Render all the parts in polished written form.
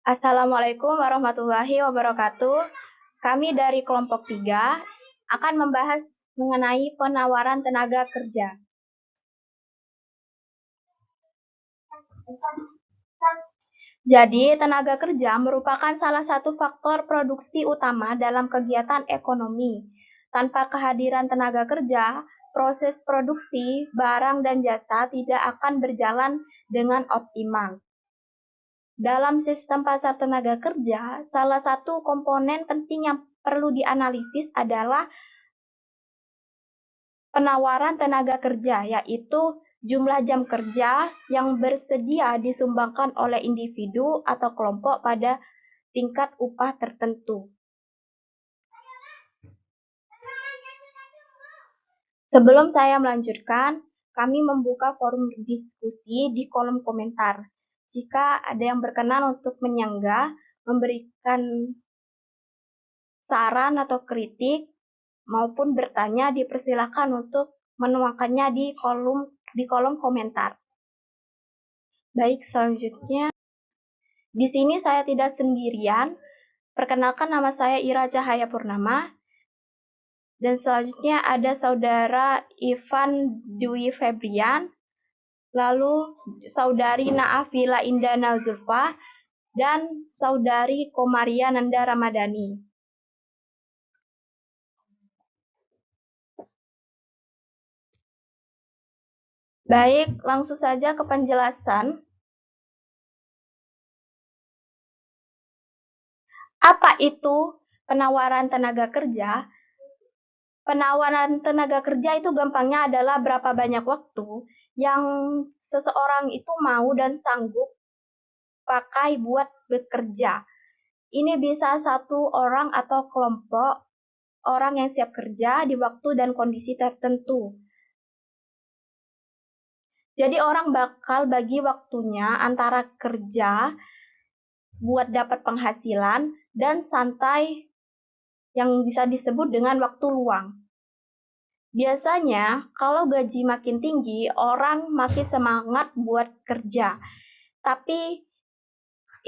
Assalamualaikum warahmatullahi wabarakatuh. Kami dari kelompok 3 akan membahas mengenai penawaran tenaga kerja. Jadi, tenaga kerja merupakan salah satu faktor produksi utama dalam kegiatan ekonomi. Tanpa kehadiran tenaga kerja, proses produksi barang dan jasa tidak akan berjalan dengan optimal. Dalam sistem pasar tenaga kerja, salah satu komponen penting yang perlu dianalisis adalah penawaran tenaga kerja, yaitu jumlah jam kerja yang bersedia disumbangkan oleh individu atau kelompok pada tingkat upah tertentu. Sebelum saya melanjutkan, kami membuka forum diskusi di kolom komentar. Jika ada yang berkenan untuk menyanggah, memberikan saran atau kritik, maupun bertanya, dipersilakan untuk menuangkannya di kolom komentar. Baik, selanjutnya. Di sini saya tidak sendirian. Perkenalkan, nama saya Ira Cahaya Purnama. Dan selanjutnya ada saudara Ivan Dwi Febrian, lalu saudari Naafila Indana Zulfa, dan saudari Komaria Nanda Ramadhani. Baik, langsung saja ke penjelasan. Apa itu penawaran tenaga kerja? Penawaran tenaga kerja itu gampangnya adalah berapa banyak waktu yang seseorang itu mau dan sanggup pakai buat bekerja. Ini bisa satu orang atau kelompok orang yang siap kerja di waktu dan kondisi tertentu. Jadi orang bakal bagi waktunya antara kerja buat dapat penghasilan dan santai yang bisa disebut dengan waktu luang. Biasanya, kalau gaji makin tinggi, orang makin semangat buat kerja. Tapi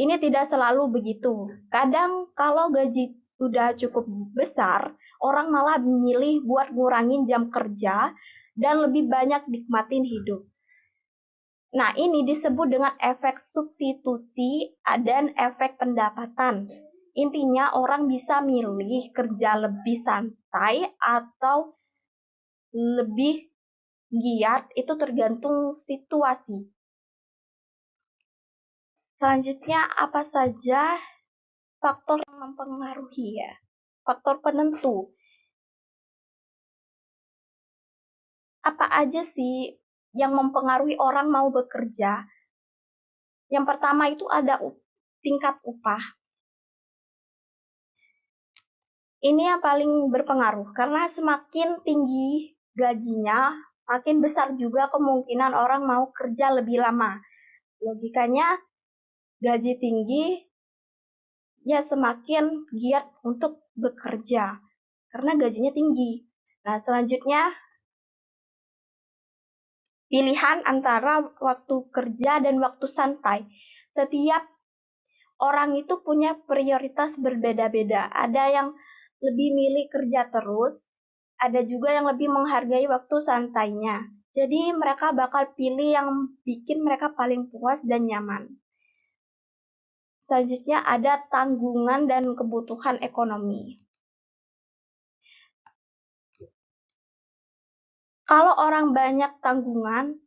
ini tidak selalu begitu. Kadang kalau gaji sudah cukup besar, orang malah memilih buat ngurangin jam kerja dan lebih banyak nikmatin hidup. Nah, ini disebut dengan efek substitusi dan efek pendapatan. Intinya orang bisa milih kerja lebih santai atau lebih giat, itu tergantung situasi. Selanjutnya, apa saja faktor yang mempengaruhi ya? Faktor penentu. Apa aja sih yang mempengaruhi orang mau bekerja? Yang pertama itu ada tingkat upah. Ini yang paling berpengaruh, karena semakin tinggi gajinya, makin besar juga kemungkinan orang mau kerja lebih lama. Logikanya, gaji tinggi, ya semakin giat untuk bekerja, karena gajinya tinggi. Nah, selanjutnya, pilihan antara waktu kerja dan waktu santai. Setiap orang itu punya prioritas berbeda-beda. Ada yang lebih milih kerja terus, ada juga yang lebih menghargai waktu santainya. Jadi mereka bakal pilih yang bikin mereka paling puas dan nyaman. Selanjutnya ada tanggungan dan kebutuhan ekonomi. Kalau orang banyak tanggungan,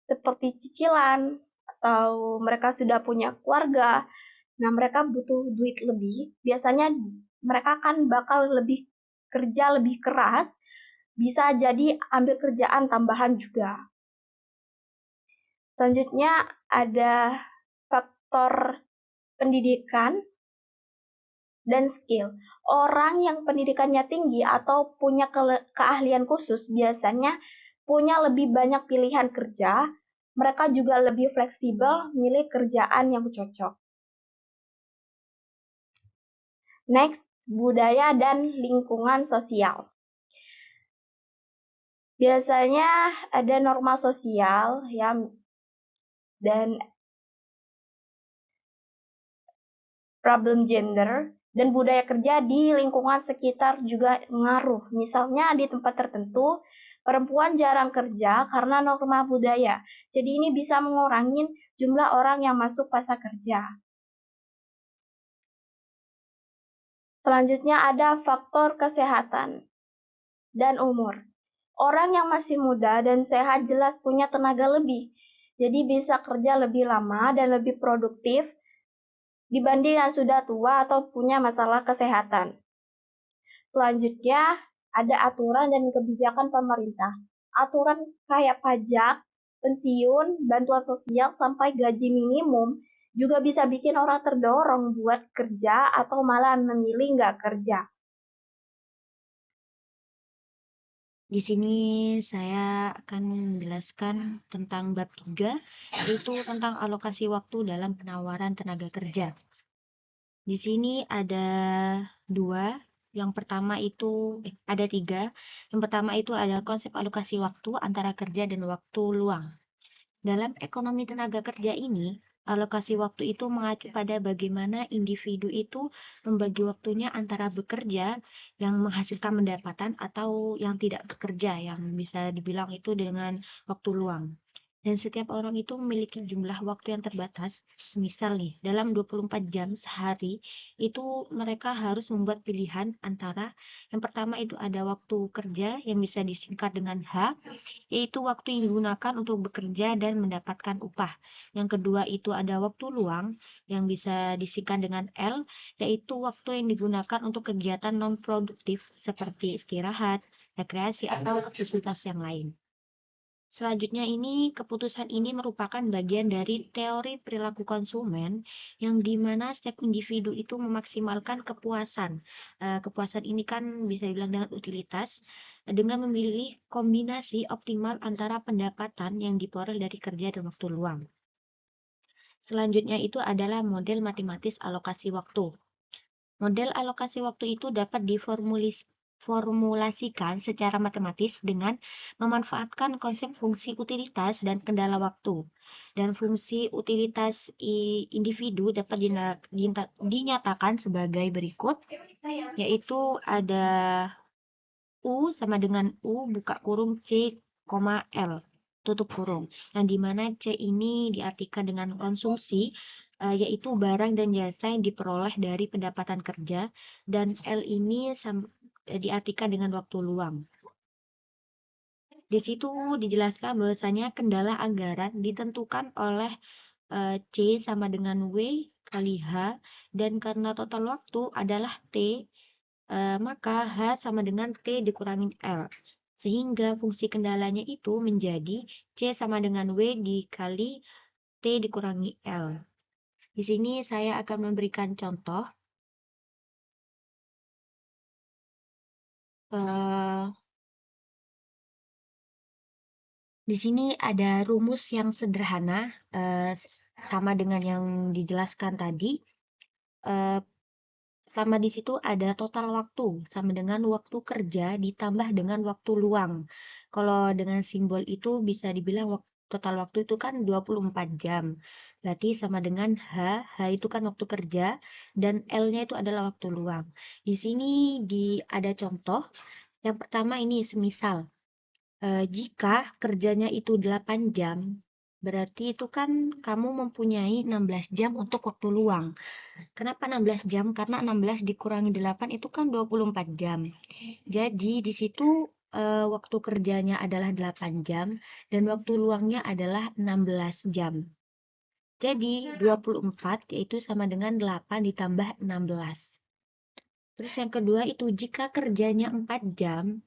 seperti cicilan, atau mereka sudah punya keluarga, nah mereka butuh duit lebih, biasanya mereka kan bakal kerja lebih keras, bisa jadi ambil kerjaan tambahan juga. Selanjutnya ada faktor pendidikan dan skill. Orang yang pendidikannya tinggi atau punya keahlian khusus biasanya punya lebih banyak pilihan kerja, mereka juga lebih fleksibel milih kerjaan yang cocok. Next, budaya dan lingkungan sosial. Biasanya ada norma sosial ya, dan problem gender, dan budaya kerja di lingkungan sekitar juga mengaruh. Misalnya di tempat tertentu, perempuan jarang kerja karena norma budaya. Jadi ini bisa mengurangi jumlah orang yang masuk pasar kerja. Selanjutnya ada faktor kesehatan dan umur. Orang yang masih muda dan sehat jelas punya tenaga lebih, jadi bisa kerja lebih lama dan lebih produktif dibanding yang sudah tua atau punya masalah kesehatan. Selanjutnya, ada aturan dan kebijakan pemerintah. Aturan kayak pajak, pensiun, bantuan sosial, sampai gaji minimum juga bisa bikin orang terdorong buat kerja atau malah memilih nggak kerja. Di sini saya akan menjelaskan tentang bab 3, yaitu tentang alokasi waktu dalam penawaran tenaga kerja. Di sini ada dua. Yang pertama itu ada tiga. Yang pertama itu ada konsep alokasi waktu antara kerja dan waktu luang. Dalam ekonomi tenaga kerja ini, alokasi waktu itu mengacu pada bagaimana individu itu membagi waktunya antara bekerja yang menghasilkan pendapatan atau yang tidak bekerja, yang bisa dibilang itu dengan waktu luang. Dan setiap orang itu memiliki jumlah waktu yang terbatas. Semisal nih, dalam 24 jam sehari, itu mereka harus membuat pilihan antara yang pertama itu ada waktu kerja yang bisa disingkat dengan H, yaitu waktu yang digunakan untuk bekerja dan mendapatkan upah. Yang kedua itu ada waktu luang yang bisa disingkat dengan L, yaitu waktu yang digunakan untuk kegiatan non-produktif seperti istirahat, rekreasi, atau aktivitas yang lain. Selanjutnya keputusan ini merupakan bagian dari teori perilaku konsumen yang dimana setiap individu itu memaksimalkan kepuasan. Kepuasan ini kan bisa dibilang dengan utilitas dengan memilih kombinasi optimal antara pendapatan yang diperoleh dari kerja dan waktu luang. Selanjutnya itu adalah model matematis alokasi waktu. Model alokasi waktu itu dapat diformulasikan secara matematis dengan memanfaatkan konsep fungsi utilitas dan kendala waktu. Dan fungsi utilitas individu dapat dinyatakan sebagai berikut, yaitu ada U sama dengan U buka kurung C, L tutup kurung. Nah, di mana C ini diartikan dengan konsumsi, yaitu barang dan jasa yang diperoleh dari pendapatan kerja, dan L ini diartikan dengan waktu luang. Di situ dijelaskan bahwasanya kendala anggaran ditentukan oleh C sama dengan W kali H, dan karena total waktu adalah T, maka H sama dengan T dikurangi L. Sehingga fungsi kendalanya itu menjadi C sama dengan W dikali T dikurangi L. Di sini saya akan memberikan contoh. Di sini ada rumus yang sederhana, sama dengan yang dijelaskan tadi. Sama di situ ada total waktu, sama dengan waktu kerja ditambah dengan waktu luang. Kalau dengan simbol itu bisa dibilang total waktu itu kan 24 jam. Berarti sama dengan H itu kan waktu kerja, dan L-nya itu adalah waktu luang. Di sini ada contoh. Yang pertama ini semisal, jika kerjanya itu 8 jam, berarti itu kan kamu mempunyai 16 jam untuk waktu luang. Kenapa 16 jam? Karena 16 dikurangi 8 itu kan 24 jam. Jadi di situ waktu kerjanya adalah 8 jam dan waktu luangnya adalah 16 jam. Jadi 24 yaitu sama dengan 8 ditambah 16. Terus yang kedua itu jika kerjanya 4 jam,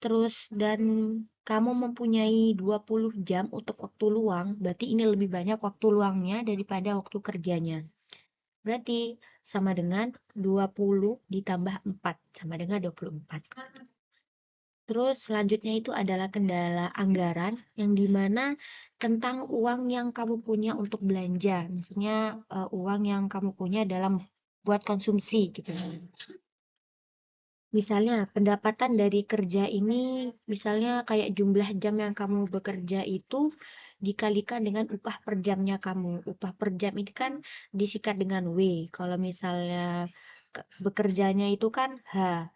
terus dan kamu mempunyai 20 jam untuk waktu luang, berarti ini lebih banyak waktu luangnya daripada waktu kerjanya. Berarti sama dengan 20 ditambah 4, sama dengan 24. Terus selanjutnya itu adalah kendala anggaran, yang dimana tentang uang yang kamu punya untuk belanja. Maksudnya uang yang kamu punya dalam buat konsumsi gitu. Misalnya pendapatan dari kerja ini, misalnya kayak jumlah jam yang kamu bekerja itu dikalikan dengan upah per jamnya kamu. Upah per jam ini kan disikat dengan W. Kalau misalnya bekerjanya itu kan H.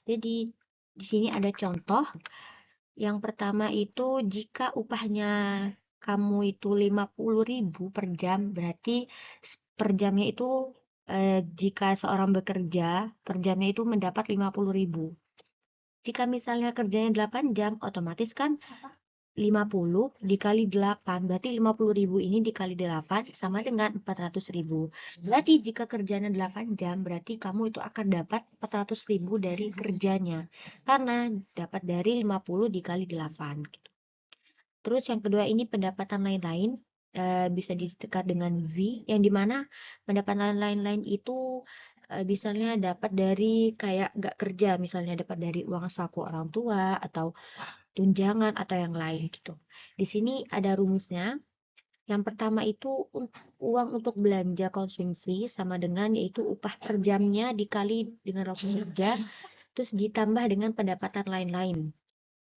Jadi di sini ada contoh. Yang pertama itu jika upahnya kamu itu 50.000 per jam, berarti per jamnya itu jika seorang bekerja per jamnya itu mendapat 50.000. Jika misalnya kerjanya 8 jam, otomatis kan 50 dikali 8, berarti 50.000 ini dikali 8 sama dengan 400.000. Berarti jika kerjanya 8 jam, berarti kamu itu akan dapat 400.000 dari kerjanya. Karena dapat dari 50 dikali 8. Gitu. Terus yang kedua ini pendapatan lain-lain. Bisa disekat dengan V, yang dimana pendapatan lain-lain itu misalnya dapat dari kayak gak kerja, misalnya dapat dari uang saku orang tua atau tunjangan atau yang lain gitu. Di sini ada rumusnya. Yang pertama itu uang untuk belanja konsumsi sama dengan yaitu upah per jamnya dikali dengan waktu kerja, terus ditambah dengan pendapatan lain-lain.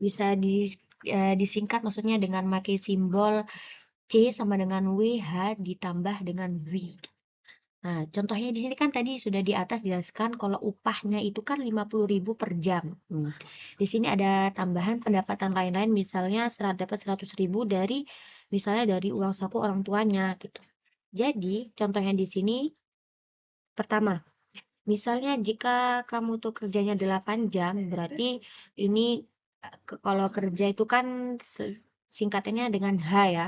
Bisa disingkat maksudnya dengan pakai simbol C sama dengan WH ditambah dengan V. Nah, contohnya di sini kan tadi sudah di atas jelaskan kalau upahnya itu kan 50.000 per jam. Di sini ada tambahan pendapatan lain-lain, misalnya dapat 100.000 dari misalnya dari uang saku orang tuanya gitu. Jadi, contohnya di sini pertama, misalnya jika kamu tuh kerjanya 8 jam, berarti ini kalau kerja itu kan singkatannya dengan H ya.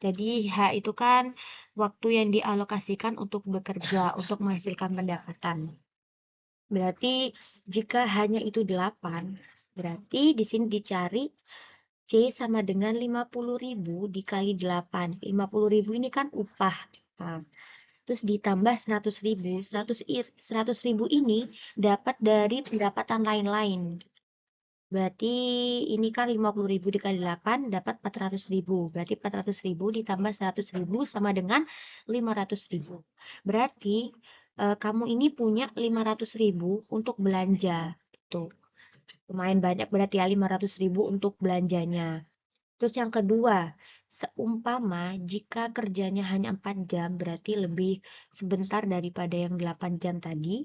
Jadi H itu kan waktu yang dialokasikan untuk bekerja, untuk menghasilkan pendapatan. Berarti jika hanya itu 8, berarti di sini dicari C sama dengan 50.000 dikali 8. 50.000 ini kan upah. Nah, terus ditambah 100.000. 100.000 ini dapat dari pendapatan lain-lain. Berarti ini kan 50.000 dikali 8 dapat 400.000. Berarti 400.000 ditambah 100.000 sama dengan 500.000. Berarti kamu ini punya 500.000 untuk belanja. Gitu. Lumayan banyak berarti ya 500.000 untuk belanjanya. Terus yang kedua, seumpama jika kerjanya hanya 4 jam, berarti lebih sebentar daripada yang 8 jam tadi.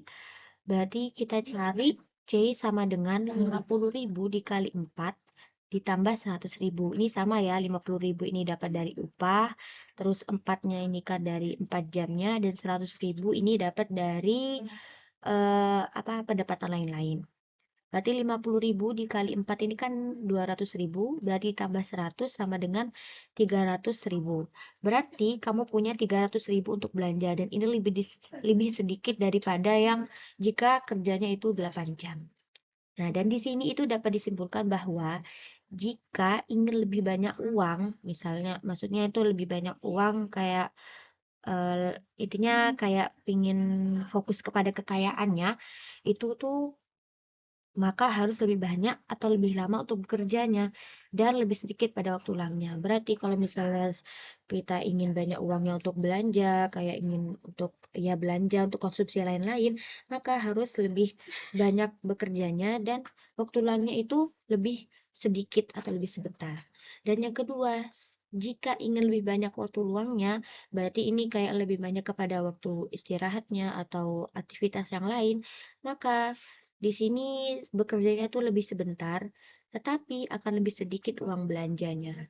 Berarti kita cari C sama dengan 50.000 dikali 4 ditambah 100.000. Ini sama ya, 50.000 ini dapat dari upah, terus 4-nya ini kan dari 4 jamnya, dan 100.000 ini dapat dari pendapatan lain-lain. Berarti 50.000 dikali 4 ini kan 200.000, berarti tambah 100 sama dengan 300.000. Berarti kamu punya 300.000 untuk belanja, dan ini lebih sedikit daripada yang jika kerjanya itu 8 jam. Nah, dan di sini itu dapat disimpulkan bahwa jika ingin lebih banyak uang, misalnya maksudnya itu lebih banyak uang kayak intinya kayak pingin fokus kepada kekayaannya, itu tuh maka harus lebih banyak atau lebih lama untuk bekerjanya dan lebih sedikit pada waktu luangnya. Berarti kalau misalnya kita ingin banyak uangnya untuk belanja, kayak ingin untuk ya belanja untuk konsumsi lain-lain, maka harus lebih banyak bekerjanya dan waktu luangnya itu lebih sedikit atau lebih sebentar. Dan yang kedua, jika ingin lebih banyak waktu luangnya, berarti ini kayak lebih banyak kepada waktu istirahatnya atau aktivitas yang lain, maka di sini bekerjanya tuh lebih sebentar, tetapi akan lebih sedikit uang belanjanya.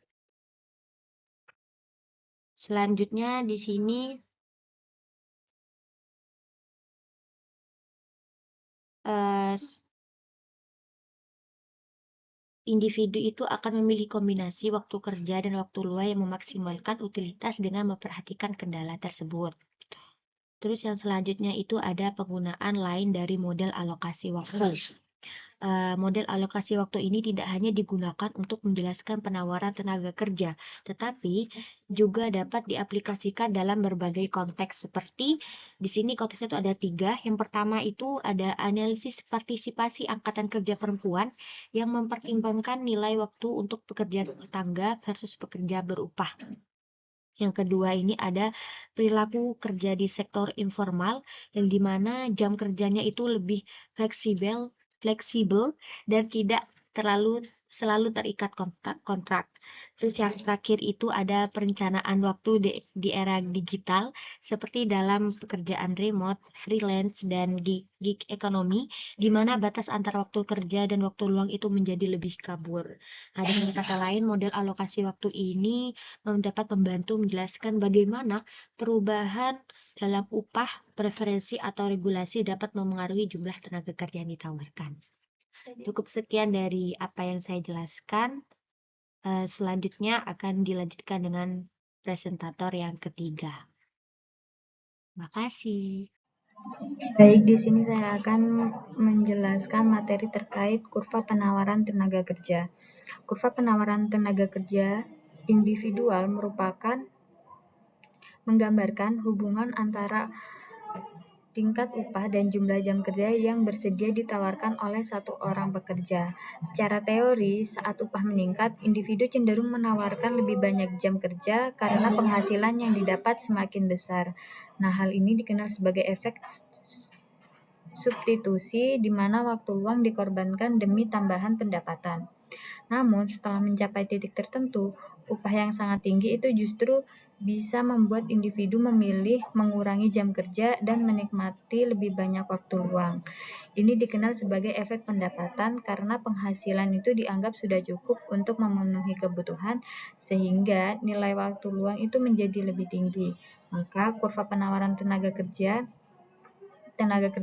Selanjutnya di sini individu itu akan memilih kombinasi waktu kerja dan waktu luang yang memaksimalkan utilitas dengan memperhatikan kendala tersebut. Terus yang selanjutnya itu ada penggunaan lain dari model alokasi waktu. Model alokasi waktu ini tidak hanya digunakan untuk menjelaskan penawaran tenaga kerja, tetapi juga dapat diaplikasikan dalam berbagai konteks seperti di sini konteksnya itu ada 3. Yang pertama itu ada analisis partisipasi angkatan kerja perempuan yang mempertimbangkan nilai waktu untuk pekerja rumah tangga versus pekerja berupah. Yang kedua ini ada perilaku kerja di sektor informal yang dimana jam kerjanya itu lebih fleksibel dan tidak selalu terikat kontrak. Terus yang terakhir itu ada perencanaan waktu di era digital, seperti dalam pekerjaan remote, freelance, dan gig economy, di mana batas antara waktu kerja dan waktu luang itu menjadi lebih kabur. Nah, dengan kata lain, model alokasi waktu ini dapat membantu menjelaskan bagaimana perubahan dalam upah, preferensi, atau regulasi dapat memengaruhi jumlah tenaga kerja yang ditawarkan. Cukup sekian dari apa yang saya jelaskan. Selanjutnya akan dilanjutkan dengan presentator yang ketiga. Makasih. Baik, di sini saya akan menjelaskan materi terkait kurva penawaran tenaga kerja. Kurva penawaran tenaga kerja individual merupakan menggambarkan hubungan antara tingkat upah dan jumlah jam kerja yang bersedia ditawarkan oleh satu orang pekerja. Secara teori, saat upah meningkat, individu cenderung menawarkan lebih banyak jam kerja karena penghasilan yang didapat semakin besar. Nah, hal ini dikenal sebagai efek substitusi, di mana waktu luang dikorbankan demi tambahan pendapatan. Namun, setelah mencapai titik tertentu, upah yang sangat tinggi itu justru bisa membuat individu memilih mengurangi jam kerja dan menikmati lebih banyak waktu luang. Ini dikenal sebagai efek pendapatan karena penghasilan itu dianggap sudah cukup untuk memenuhi kebutuhan, sehingga nilai waktu luang itu menjadi lebih tinggi. Maka, kurva penawaran tenaga kerja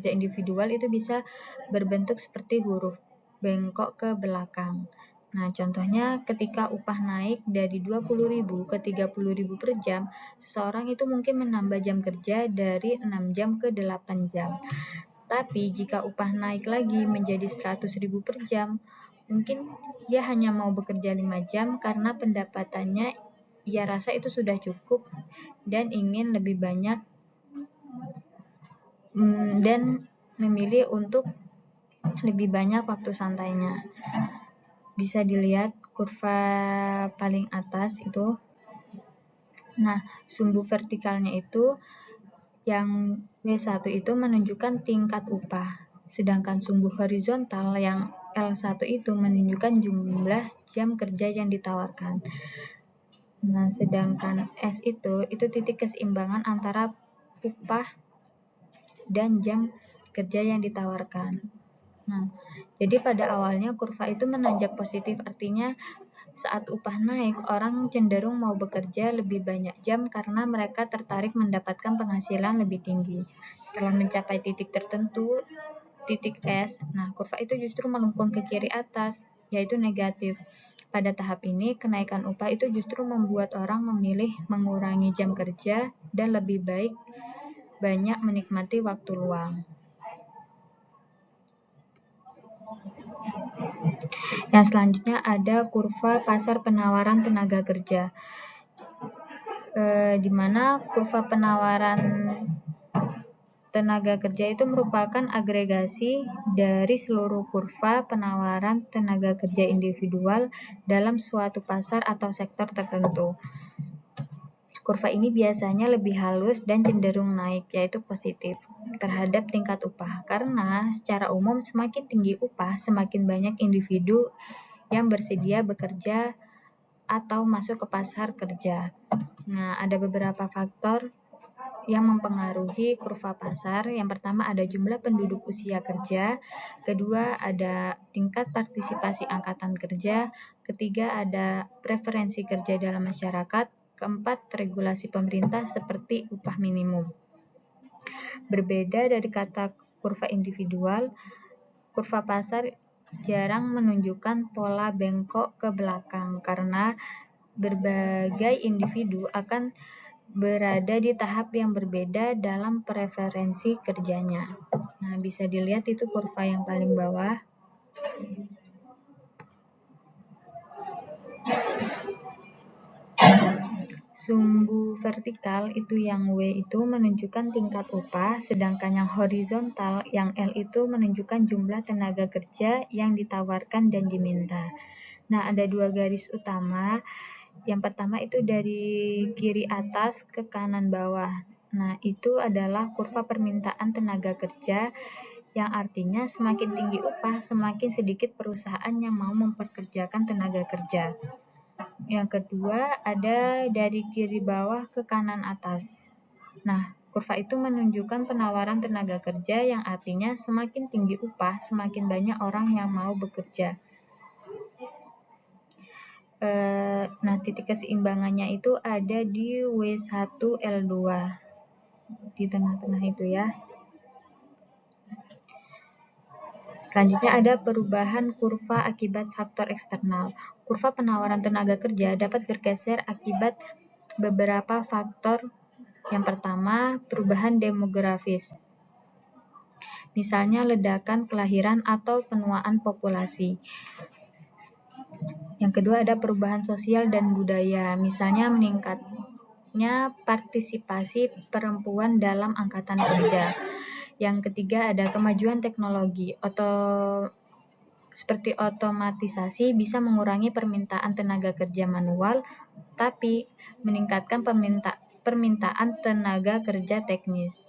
individual itu bisa berbentuk seperti huruf bengkok ke belakang. Nah, contohnya ketika upah naik dari 20.000 ke 30.000 per jam, seseorang itu mungkin menambah jam kerja dari 6 jam ke 8 jam. Tapi jika upah naik lagi menjadi 100.000 per jam, mungkin ia hanya mau bekerja 5 jam karena pendapatannya ia rasa itu sudah cukup dan ingin lebih banyak dan memilih untuk lebih banyak waktu santainya. Bisa dilihat kurva paling atas itu. Nah, sumbu vertikalnya itu yang W1 itu menunjukkan tingkat upah, sedangkan sumbu horizontal yang L1 itu menunjukkan jumlah jam kerja yang ditawarkan. Nah, sedangkan S itu titik keseimbangan antara upah dan jam kerja yang ditawarkan. Nah, jadi pada awalnya kurva itu menanjak positif, artinya saat upah naik, orang cenderung mau bekerja lebih banyak jam karena mereka tertarik mendapatkan penghasilan lebih tinggi. Setelah mencapai titik tertentu, titik S, nah kurva itu justru melengkung ke kiri atas, yaitu negatif. Pada tahap ini, kenaikan upah itu justru membuat orang memilih mengurangi jam kerja dan lebih baik banyak menikmati waktu luang. Yang selanjutnya ada kurva pasar penawaran tenaga kerja, di mana kurva penawaran tenaga kerja itu merupakan agregasi dari seluruh kurva penawaran tenaga kerja individual dalam suatu pasar atau sektor tertentu. Kurva ini biasanya lebih halus dan cenderung naik, yaitu positif, terhadap tingkat upah, karena secara umum semakin tinggi upah, semakin banyak individu yang bersedia bekerja atau masuk ke pasar kerja. Nah, ada beberapa faktor yang mempengaruhi kurva pasar. Yang pertama ada jumlah penduduk usia kerja, kedua ada tingkat partisipasi angkatan kerja, ketiga ada preferensi kerja dalam masyarakat, keempat regulasi pemerintah seperti upah minimum. Berbeda dari kata kurva individual, kurva pasar jarang menunjukkan pola bengkok ke belakang karena berbagai individu akan berada di tahap yang berbeda dalam preferensi kerjanya. Nah, bisa dilihat itu kurva yang paling bawah. Sumbu vertikal itu yang W itu menunjukkan tingkat upah, sedangkan yang horizontal yang L itu menunjukkan jumlah tenaga kerja yang ditawarkan dan diminta. Nah, ada dua garis utama. Yang pertama itu dari kiri atas ke kanan bawah. Nah, itu adalah kurva permintaan tenaga kerja yang artinya semakin tinggi upah, semakin sedikit perusahaan yang mau memperkerjakan tenaga kerja. Yang kedua, ada dari kiri bawah ke kanan atas. Nah, kurva itu menunjukkan penawaran tenaga kerja yang artinya semakin tinggi upah, semakin banyak orang yang mau bekerja. Nah, titik keseimbangannya itu ada di W1L2 di tengah-tengah itu ya. Selanjutnya ada perubahan kurva akibat faktor eksternal. Kurva penawaran tenaga kerja dapat bergeser akibat beberapa faktor. Yang pertama, perubahan demografis. Misalnya ledakan kelahiran atau penuaan populasi. Yang kedua ada perubahan sosial dan budaya, misalnya meningkatnya partisipasi perempuan dalam angkatan kerja. Yang ketiga ada kemajuan teknologi, seperti otomatisasi bisa mengurangi permintaan tenaga kerja manual, tapi meningkatkan permintaan tenaga kerja teknis.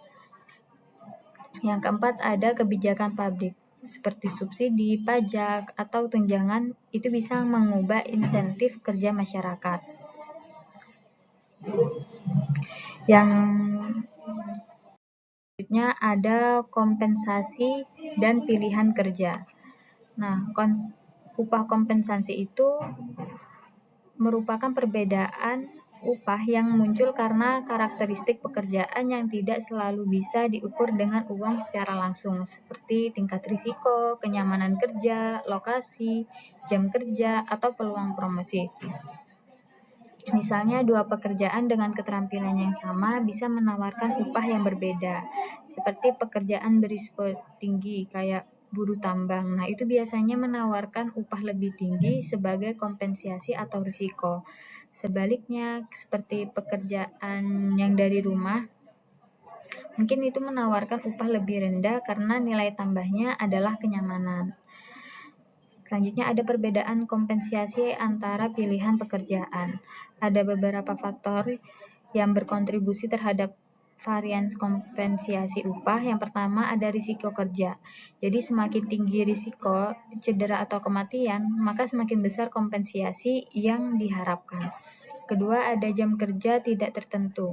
Yang keempat ada kebijakan publik, seperti subsidi, pajak, atau tunjangan itu bisa mengubah insentif kerja masyarakat. Yang selanjutnya ada kompensasi dan pilihan kerja. Nah, upah kompensasi itu merupakan perbedaan upah yang muncul karena karakteristik pekerjaan yang tidak selalu bisa diukur dengan uang secara langsung, seperti tingkat risiko, kenyamanan kerja, lokasi, jam kerja, atau peluang promosi. Misalnya, dua pekerjaan dengan keterampilan yang sama bisa menawarkan upah yang berbeda, seperti pekerjaan berisiko tinggi, kayak buruh tambang. Nah, itu biasanya menawarkan upah lebih tinggi sebagai kompensasi atau risiko. Sebaliknya, seperti pekerjaan yang dari rumah, mungkin itu menawarkan upah lebih rendah karena nilai tambahnya adalah kenyamanan. Selanjutnya ada perbedaan kompensasi antara pilihan pekerjaan. Ada beberapa faktor yang berkontribusi terhadap varians kompensasi upah. Yang pertama ada risiko kerja. Jadi semakin tinggi risiko cedera atau kematian, maka semakin besar kompensasi yang diharapkan. Kedua ada jam kerja tidak tertentu.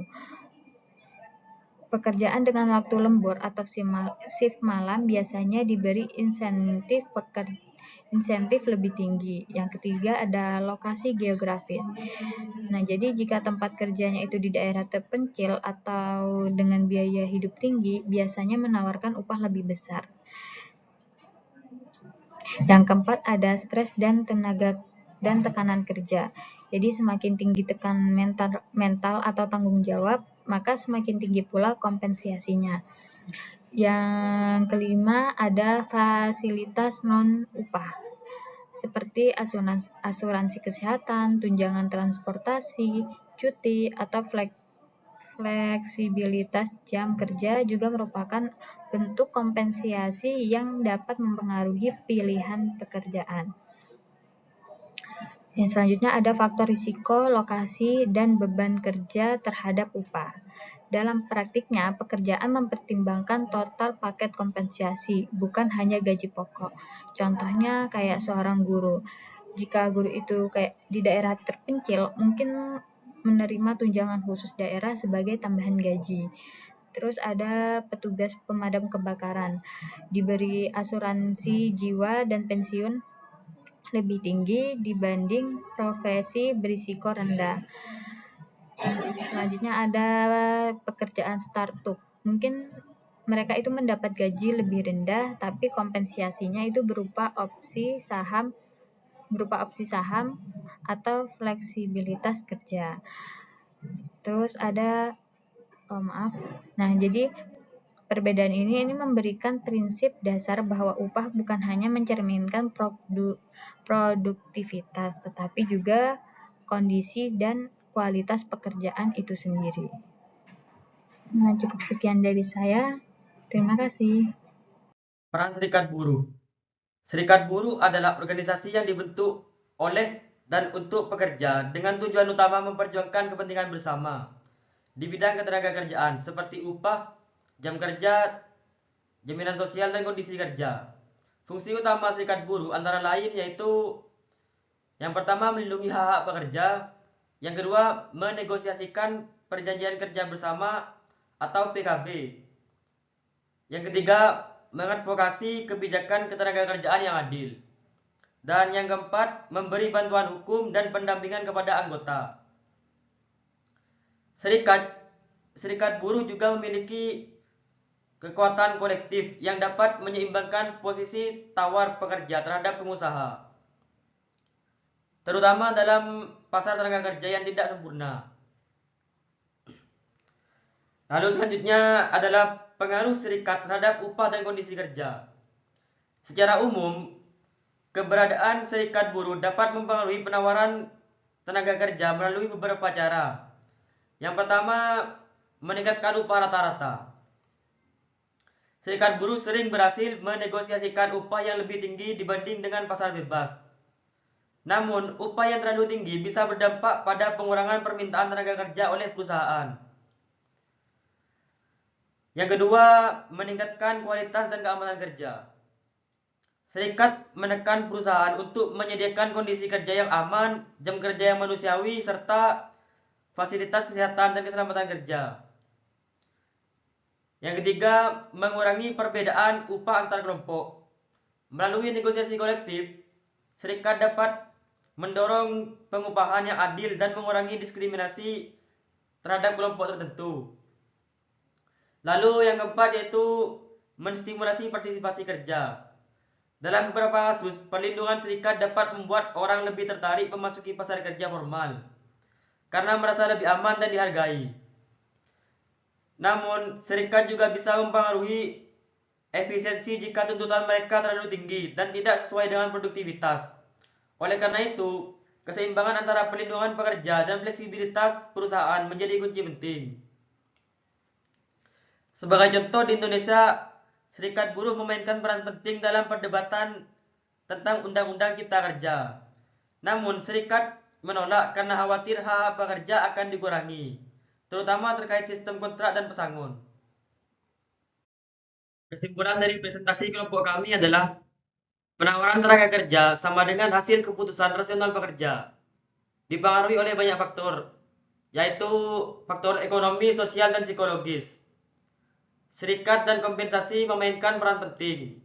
Pekerjaan dengan waktu lembur atau shift malam biasanya diberi insentif lebih tinggi. Yang ketiga ada lokasi geografis. Nah, jadi jika tempat kerjanya itu di daerah terpencil atau dengan biaya hidup tinggi, biasanya menawarkan upah lebih besar. Yang keempat ada stres dan tekanan kerja. Jadi semakin tinggi tekanan mental atau tanggung jawab, maka semakin tinggi pula kompensasinya. Yang kelima ada fasilitas non-upah, seperti asuransi kesehatan, tunjangan transportasi, cuti, atau fleksibilitas jam kerja juga merupakan bentuk kompensasi yang dapat mempengaruhi pilihan pekerjaan. Yang selanjutnya ada faktor risiko, lokasi, dan beban kerja terhadap upah. Dalam praktiknya, pekerjaan mempertimbangkan total paket kompensasi, bukan hanya gaji pokok. Contohnya kayak seorang guru. Jika guru itu kayak di daerah terpencil, mungkin menerima tunjangan khusus daerah sebagai tambahan gaji. Terus ada petugas pemadam kebakaran, diberi asuransi jiwa dan pensiun lebih tinggi dibanding profesi berisiko rendah. Selanjutnya ada pekerjaan startup. Mungkin mereka itu mendapat gaji lebih rendah, tapi kompensasinya itu berupa opsi saham atau fleksibilitas kerja. Terus ada Nah, jadi perbedaan ini memberikan prinsip dasar bahwa upah bukan hanya mencerminkan produktivitas, tetapi juga kondisi dan kualitas pekerjaan itu sendiri. Nah, cukup sekian dari saya. Terima kasih. Peran Serikat Buruh. Serikat Buruh adalah organisasi yang dibentuk oleh dan untuk pekerja dengan tujuan utama memperjuangkan kepentingan bersama di bidang ketenagakerjaan seperti upah, jam kerja, jaminan sosial dan kondisi kerja. Fungsi utama serikat buruh antara lain yaitu yang pertama melindungi hak-hak pekerja, yang kedua menegosiasikan perjanjian kerja bersama atau PKB, yang ketiga mengadvokasi kebijakan ketenagakerjaan yang adil, dan yang keempat memberi bantuan hukum dan pendampingan kepada anggota. Serikat buruh juga memiliki kekuatan kolektif yang dapat menyeimbangkan posisi tawar pekerja terhadap pengusaha, terutama dalam pasar tenaga kerja yang tidak sempurna. Lalu selanjutnya adalah pengaruh serikat terhadap upah dan kondisi kerja. Secara umum, keberadaan serikat buruh dapat mempengaruhi penawaran tenaga kerja melalui beberapa cara. Yang pertama, meningkatkan upah rata-rata. Serikat buruh sering berhasil menegosiasikan upah yang lebih tinggi dibanding dengan pasar bebas. Namun, upah yang terlalu tinggi bisa berdampak pada pengurangan permintaan tenaga kerja oleh perusahaan. Yang kedua, meningkatkan kualitas dan keamanan kerja. Serikat menekan perusahaan untuk menyediakan kondisi kerja yang aman, jam kerja yang manusiawi, serta fasilitas kesehatan dan keselamatan kerja. Yang ketiga, mengurangi perbedaan upah antar kelompok. Melalui negosiasi kolektif, serikat dapat mendorong pengupahan yang adil dan mengurangi diskriminasi terhadap kelompok tertentu. Lalu yang keempat yaitu menstimulasi partisipasi kerja. Dalam beberapa kasus, perlindungan serikat dapat membuat orang lebih tertarik memasuki pasar kerja formal karena merasa lebih aman dan dihargai. Namun, serikat juga bisa mempengaruhi efisiensi jika tuntutan mereka terlalu tinggi dan tidak sesuai dengan produktivitas. Oleh karena itu, keseimbangan antara perlindungan pekerja dan fleksibilitas perusahaan menjadi kunci penting. Sebagai contoh, di Indonesia, serikat buruh memainkan peran penting dalam perdebatan tentang Undang-Undang Cipta Kerja. Namun, serikat menolak karena khawatir hak pekerja akan dikurangi, terutama terkait sistem kontrak dan pesangon. Kesimpulan dari presentasi kelompok kami adalah penawaran tenaga kerja sama dengan hasil keputusan rasional pekerja. Dipengaruhi oleh banyak faktor, yaitu faktor ekonomi, sosial, dan psikologis. Serikat dan kompensasi memainkan peran penting.